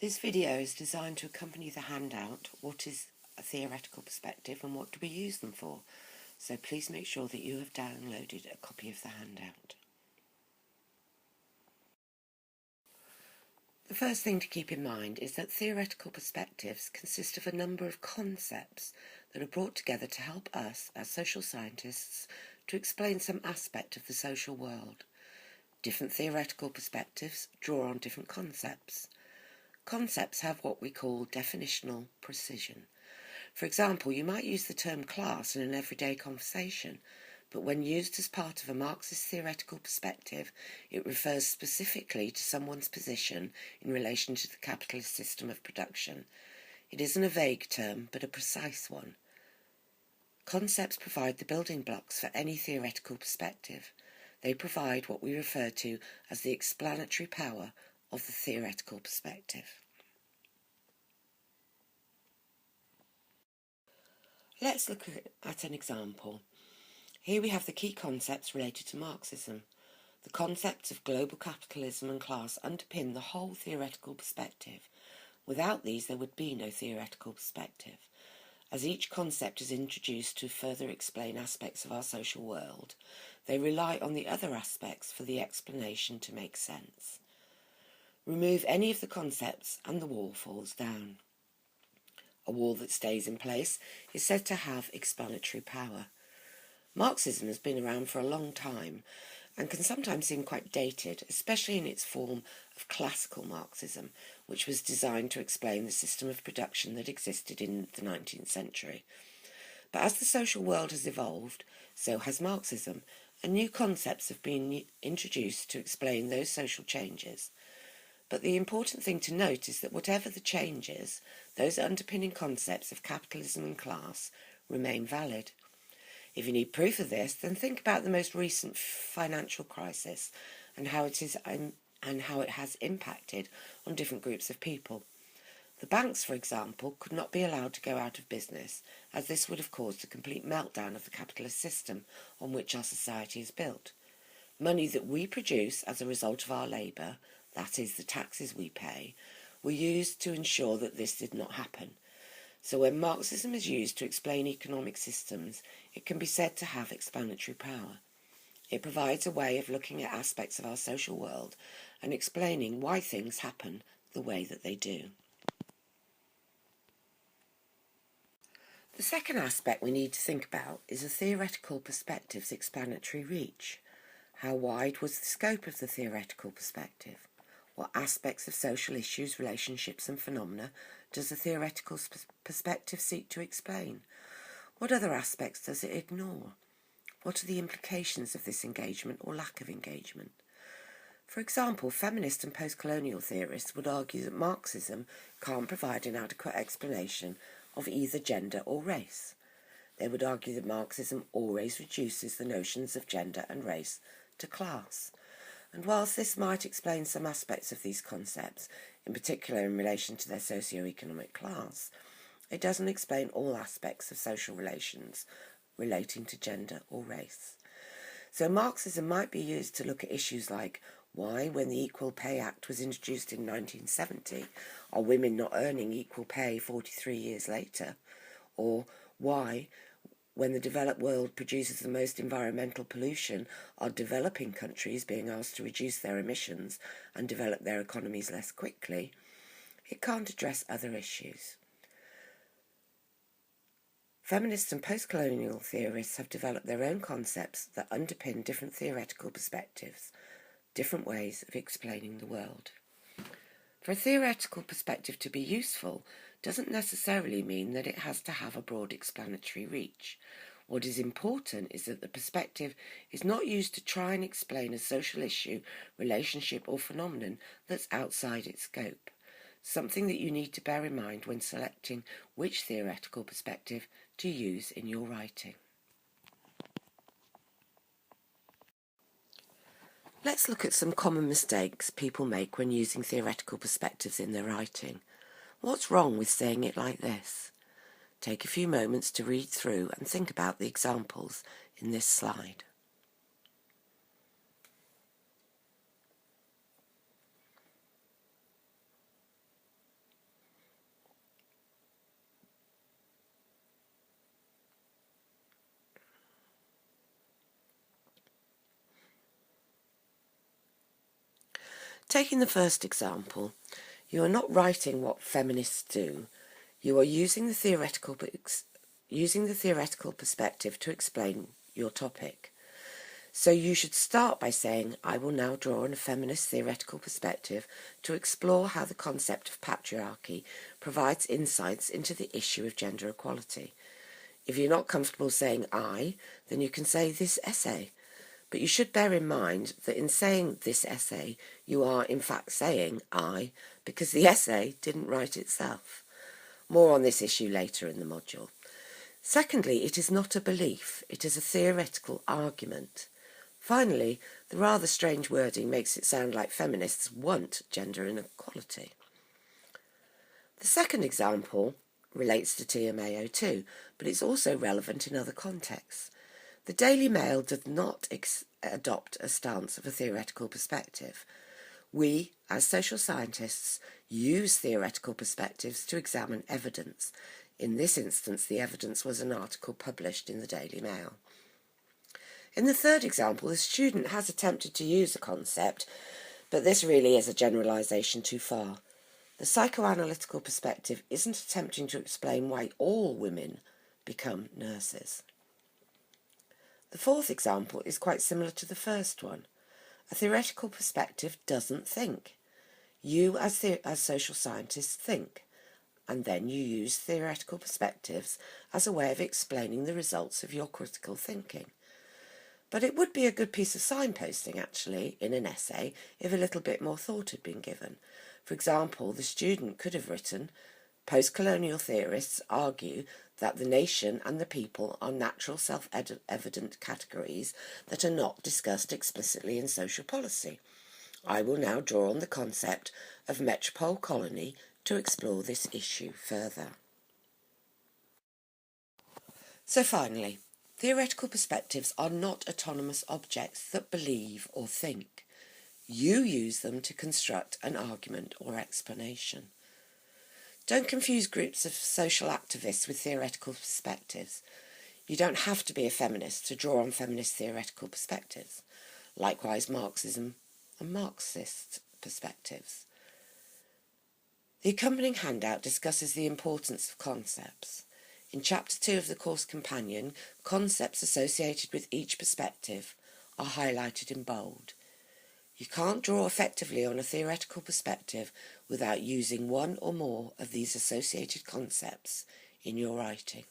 This video is designed to accompany the handout, What is a Theoretical Perspective and what do we use them for? So please make sure that you have downloaded a copy of the handout. The first thing to keep in mind is that theoretical perspectives consist of a number of concepts that are brought together to help us, as social scientists, to explain some aspect of the social world. Different theoretical perspectives draw on different concepts. Concepts have what we call definitional precision. For example, you might use the term class in an everyday conversation, but when used as part of a Marxist theoretical perspective, it refers specifically to someone's position in relation to the capitalist system of production. It isn't a vague term, but a precise one. Concepts provide the building blocks for any theoretical perspective. They provide what we refer to as the explanatory power of the theoretical perspective. Let's look at an example. Here we have the key concepts related to Marxism. The concepts of global capitalism and class underpin the whole theoretical perspective. Without these, there would be no theoretical perspective. As each concept is introduced to further explain aspects of our social world, they rely on the other aspects for the explanation to make sense. Remove any of the concepts and the wall falls down. A wall that stays in place is said to have explanatory power. Marxism has been around for a long time and can sometimes seem quite dated, especially in its form of classical Marxism, which was designed to explain the system of production that existed in the 19th century. But as the social world has evolved, so has Marxism, and new concepts have been introduced to explain those social changes. But the important thing to note is that whatever the changes, those underpinning concepts of capitalism and class remain valid. If you need proof of this, then think about the most recent financial crisis and how it has impacted on different groups of people. The banks, for example, could not be allowed to go out of business, as this would have caused a complete meltdown of the capitalist system on which our society is built. Money that we produce as a result of our labour, that is, the taxes we pay, were used to ensure that this did not happen. So when Marxism is used to explain economic systems, it can be said to have explanatory power. It provides a way of looking at aspects of our social world and explaining why things happen the way that they do. The second aspect we need to think about is a theoretical perspective's explanatory reach. How wide was the scope of the theoretical perspective? What aspects of social issues, relationships and phenomena does the theoretical perspective seek to explain? What other aspects does it ignore? What are the implications of this engagement or lack of engagement? For example, feminist and post-colonial theorists would argue that Marxism can't provide an adequate explanation of either gender or race. They would argue that Marxism always reduces the notions of gender and race to class. And whilst this might explain some aspects of these concepts, in particular in relation to their socio-economic class, it doesn't explain all aspects of social relations relating to gender or race. So Marxism might be used to look at issues like why, when the Equal Pay Act was introduced in 1970, are women not earning equal pay 43 years later? Or why, when the developed world produces the most environmental pollution, are developing countries being asked to reduce their emissions and develop their economies less quickly? It can't address other issues. Feminist and post-colonial theorists have developed their own concepts that underpin different theoretical perspectives, different ways of explaining the world. For a theoretical perspective to be useful doesn't necessarily mean that it has to have a broad explanatory reach. What is important is that the perspective is not used to try and explain a social issue, relationship or phenomenon that's outside its scope, something that you need to bear in mind when selecting which theoretical perspective to use in your writing. Let's look at some common mistakes people make when using theoretical perspectives in their writing. What's wrong with saying it like this? Take a few moments to read through and think about the examples in this slide. Taking the first example, you are not writing what feminists do. You are using the theoretical perspective to explain your topic. So you should start by saying, I will now draw on a feminist theoretical perspective to explore how the concept of patriarchy provides insights into the issue of gender equality. If you're not comfortable saying I, then you can say this essay. But you should bear in mind that in saying this essay, you are in fact saying I, because the essay didn't write itself. More on this issue later in the module. Secondly, it is not a belief, it is a theoretical argument. Finally, the rather strange wording makes it sound like feminists want gender inequality. The second example relates to TMAO too, but it's also relevant in other contexts. The Daily Mail does not adopt a stance of a theoretical perspective. We, as social scientists, use theoretical perspectives to examine evidence. In this instance, the evidence was an article published in the Daily Mail. In the third example, the student has attempted to use a concept, but this really is a generalisation too far. The psychoanalytical perspective isn't attempting to explain why all women become nurses. The fourth example is quite similar to the first one. A theoretical perspective doesn't think. You, as social scientists, think, and then you use theoretical perspectives as a way of explaining the results of your critical thinking. But it would be a good piece of signposting, actually, in an essay, if a little bit more thought had been given. For example, the student could have written, post-colonial theorists argue that the nation and the people are natural self-evident categories that are not discussed explicitly in social policy. I will now draw on the concept of metropole colony to explore this issue further. So finally, theoretical perspectives are not autonomous objects that believe or think. You use them to construct an argument or explanation. Don't confuse groups of social activists with theoretical perspectives. You don't have to be a feminist to draw on feminist theoretical perspectives. Likewise, Marxism and Marxist perspectives. The accompanying handout discusses the importance of concepts. In Chapter 2 of the course companion, concepts associated with each perspective are highlighted in bold. You can't draw effectively on a theoretical perspective without using one or more of these associated concepts in your writing.